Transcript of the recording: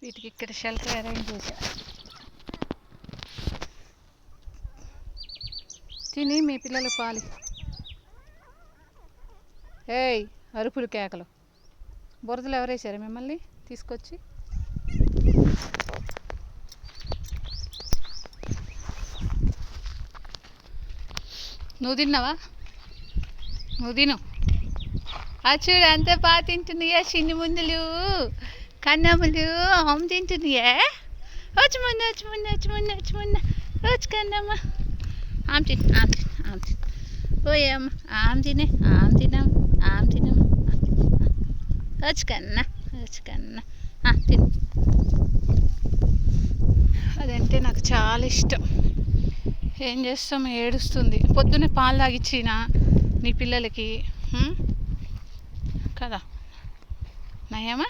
వీటికి ఇక్కడ shelter arrange చేశా. తిని మీ పిల్లలు పాలి. ఏయ్ అరుపులు కేకలు. బురదలు ఎవరేసారు మిమ్మల్ని తీసుకొచ్చి? నువ్వు తిన్నావా? నువ్వు తిను. చూడు అంతే బాగా తింటున్నాయా చిన్ని ముందులు కన్నమ్మలు. ఆమె తింటున్నాయా? వచ్చి ముందు వచ్చి ముందు వచ్చి ముందు వచ్చి ముందు వచ్చి కన్నమ్మ. ఆమె తిని ఆమె తిని ఆమె తిని. ఓయమ్మ ఆమె తినే ఆమె తినమ్మ ఆమె తినమ్మ. వచ్చి కన్నా వచ్చి కన్నా తిను. అదంటే నాకు చాలా ఇష్టం. ఏం చేస్తాం, ఏడుస్తుంది. పొద్దున్నే పాలు తాగిచ్చిన నీ పిల్లలకి కదా నయమా.